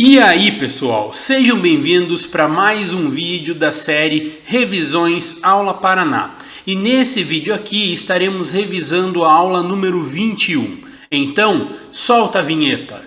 E aí pessoal, sejam bem-vindos para mais um vídeo da série Revisões Aula Paraná. E nesse vídeo aqui estaremos revisando a aula número 21. Então, solta a vinheta.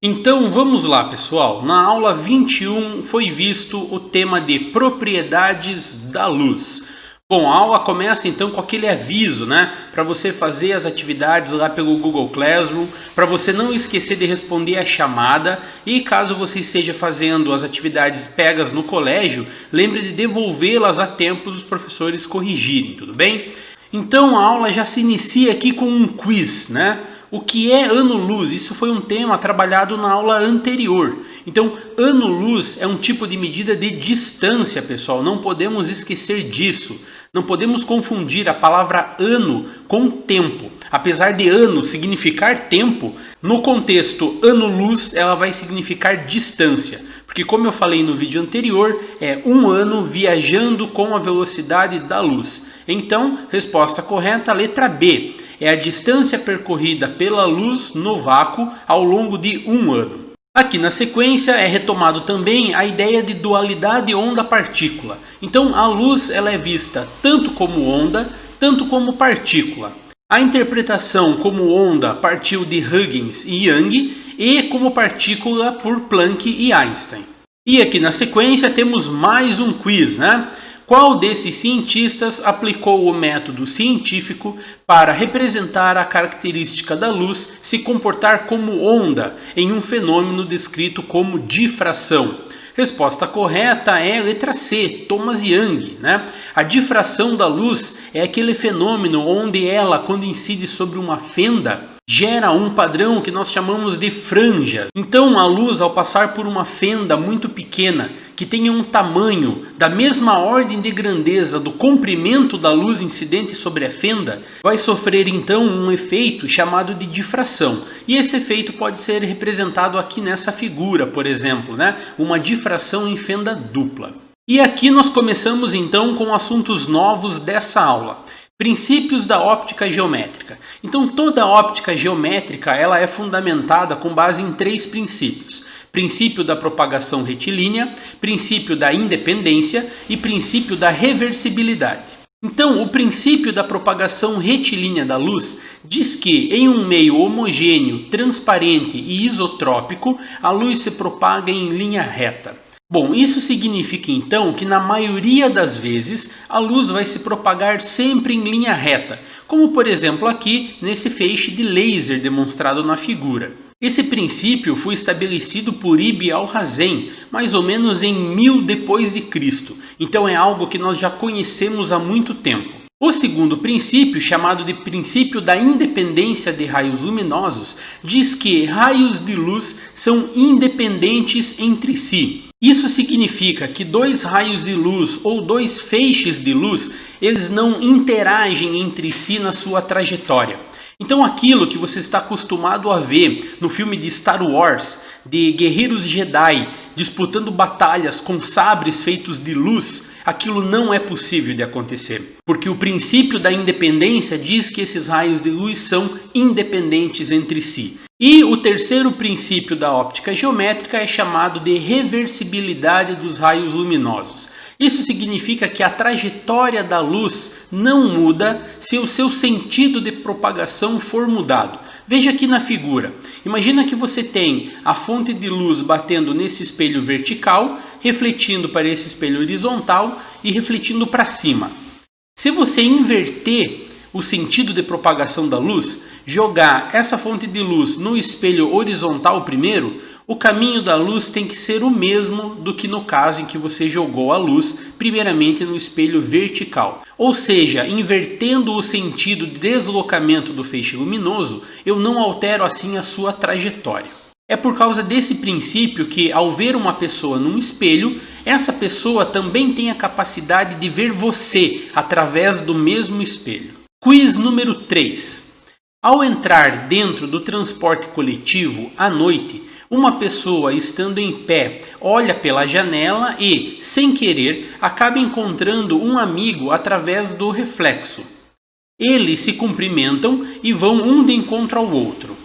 Então vamos lá pessoal, na aula 21 foi visto o tema de propriedades da luz. Bom, a aula começa então com aquele aviso, né? Para você fazer as atividades lá pelo Google Classroom, para você não esquecer de responder a chamada e caso você esteja fazendo as atividades pegas no colégio, lembre de devolvê-las a tempo dos professores corrigirem, tudo bem? Então a aula já se inicia aqui com um quiz, né? O que é ano-luz? Isso foi um tema trabalhado na aula anterior. Então, ano-luz é um tipo de medida de distância, pessoal. Não podemos esquecer disso. Não podemos confundir a palavra ano com tempo. Apesar de ano significar tempo, no contexto ano-luz ela vai significar distância. Porque como eu falei no vídeo anterior, é um ano viajando com a velocidade da luz. Então, resposta correta, letra B. É a distância percorrida pela luz no vácuo ao longo de um ano. Aqui na sequência é retomado também a ideia de dualidade onda-partícula. Então a luz ela é vista tanto como onda, tanto como partícula. A interpretação como onda partiu de Huygens e Young e como partícula por Planck e Einstein. E aqui na sequência temos mais um quiz, né? Qual desses cientistas aplicou o método científico para representar a característica da luz se comportar como onda em um fenômeno descrito como difração? Resposta correta é a letra C, Thomas Young, né? A difração da luz é aquele fenômeno onde ela, quando incide sobre uma fenda, gera um padrão que nós chamamos de franjas. Então a luz, ao passar por uma fenda muito pequena, que tenha um tamanho da mesma ordem de grandeza do comprimento da luz incidente sobre a fenda, vai sofrer então um efeito chamado de difração. E esse efeito pode ser representado aqui nessa figura, por exemplo, né? Uma difração em fenda dupla. E aqui nós começamos então com assuntos novos dessa aula. Princípios da óptica geométrica. Então toda óptica geométrica ela é fundamentada com base em três princípios. Princípio da propagação retilínea, princípio da independência e princípio da reversibilidade. Então o princípio da propagação retilínea da luz diz que em um meio homogêneo, transparente e isotrópico, a luz se propaga em linha reta. Bom, isso significa então que na maioria das vezes a luz vai se propagar sempre em linha reta, como por exemplo aqui nesse feixe de laser demonstrado na figura. Esse princípio foi estabelecido por Ibn al-Hazm, mais ou menos em 1000 depois de Cristo. Então é algo que nós já conhecemos há muito tempo. O segundo princípio, chamado de princípio da independência de raios luminosos, diz que raios de luz são independentes entre si. Isso significa que dois raios de luz ou dois feixes de luz, eles não interagem entre si na sua trajetória. Então aquilo que você está acostumado a ver no filme de Star Wars, de guerreiros Jedi disputando batalhas com sabres feitos de luz, aquilo não é possível de acontecer. Porque o princípio da independência diz que esses raios de luz são independentes entre si. E o terceiro princípio da óptica geométrica é chamado de reversibilidade dos raios luminosos. Isso significa que a trajetória da luz não muda se o seu sentido de propagação for mudado. Veja aqui na figura. Imagina que você tem a fonte de luz batendo nesse espelho vertical, refletindo para esse espelho horizontal e refletindo para cima. Se você inverter o sentido de propagação da luz, jogar essa fonte de luz no espelho horizontal primeiro, o caminho da luz tem que ser o mesmo do que no caso em que você jogou a luz primeiramente no espelho vertical. Ou seja, invertendo o sentido de deslocamento do feixe luminoso, eu não altero assim a sua trajetória. É por causa desse princípio que, ao ver uma pessoa num espelho, essa pessoa também tem a capacidade de ver você através do mesmo espelho. Quiz número 3. Ao entrar dentro do transporte coletivo à noite, uma pessoa estando em pé olha pela janela e, sem querer, acaba encontrando um amigo através do reflexo. Eles se cumprimentam e vão um de encontro ao outro.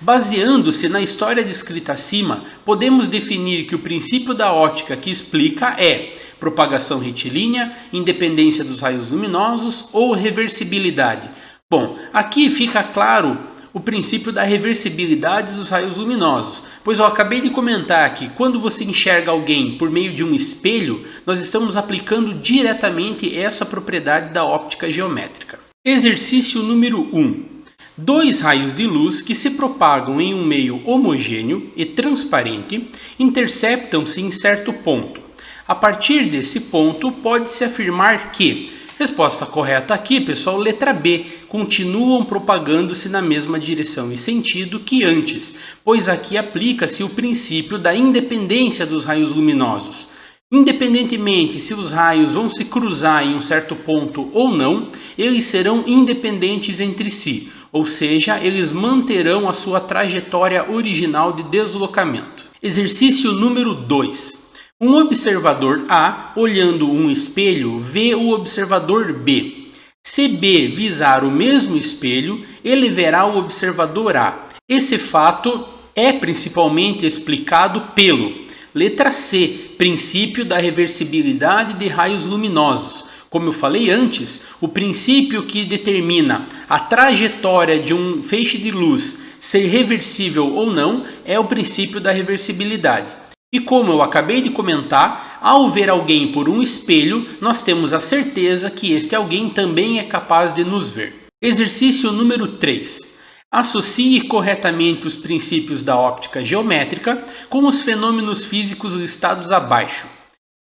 Baseando-se na história descrita acima, podemos definir que o princípio da ótica que explica é propagação retilínea, independência dos raios luminosos ou reversibilidade. Bom, aqui fica claro o princípio da reversibilidade dos raios luminosos, pois eu acabei de comentar que quando você enxerga alguém por meio de um espelho, nós estamos aplicando diretamente essa propriedade da óptica geométrica. Exercício número 1. Dois raios de luz que se propagam em um meio homogêneo e transparente interceptam-se em certo ponto. A partir desse ponto, pode-se afirmar que, resposta correta aqui, pessoal, letra B, continuam propagando-se na mesma direção e sentido que antes, pois aqui aplica-se o princípio da independência dos raios luminosos. Independentemente se os raios vão se cruzar em um certo ponto ou não, eles serão independentes entre si, ou seja, eles manterão a sua trajetória original de deslocamento. Exercício número 2. Um observador A, olhando um espelho, vê o observador B. Se B visar o mesmo espelho, ele verá o observador A. Esse fato é principalmente explicado pelo letra C, princípio da reversibilidade de raios luminosos. Como eu falei antes, o princípio que determina a trajetória de um feixe de luz ser reversível ou não é o princípio da reversibilidade. E como eu acabei de comentar, ao ver alguém por um espelho, nós temos a certeza que este alguém também é capaz de nos ver. Exercício número 3. Associe corretamente os princípios da óptica geométrica com os fenômenos físicos listados abaixo.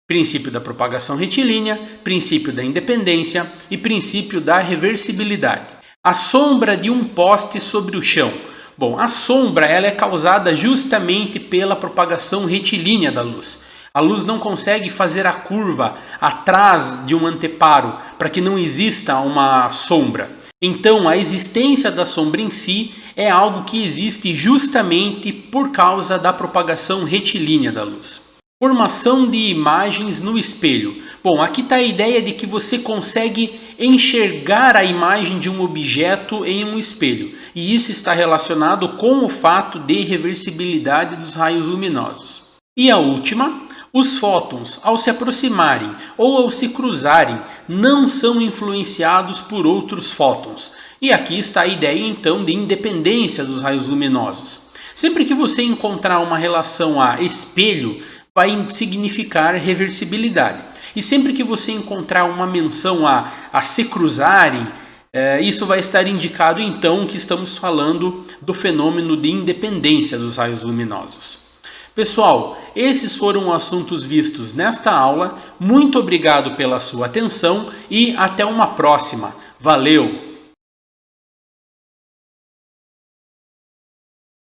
Princípio da propagação retilínea, princípio da independência e princípio da reversibilidade. A sombra de um poste sobre o chão. Bom, a sombra ela é causada justamente pela propagação retilínea da luz. A luz não consegue fazer a curva atrás de um anteparo para que não exista uma sombra. Então, a existência da sombra em si é algo que existe justamente por causa da propagação retilínea da luz. Formação de imagens no espelho. Bom, aqui está a ideia de que você consegue enxergar a imagem de um objeto em um espelho. E isso está relacionado com o fato de reversibilidade dos raios luminosos. E a última, os fótons, ao se aproximarem ou ao se cruzarem, não são influenciados por outros fótons. E aqui está a ideia então de independência dos raios luminosos. Sempre que você encontrar uma relação a espelho, vai significar reversibilidade. E sempre que você encontrar uma menção a se cruzarem, isso vai estar indicado então que estamos falando do fenômeno de independência dos raios luminosos. Pessoal, esses foram os assuntos vistos nesta aula. Muito obrigado pela sua atenção e até uma próxima. Valeu!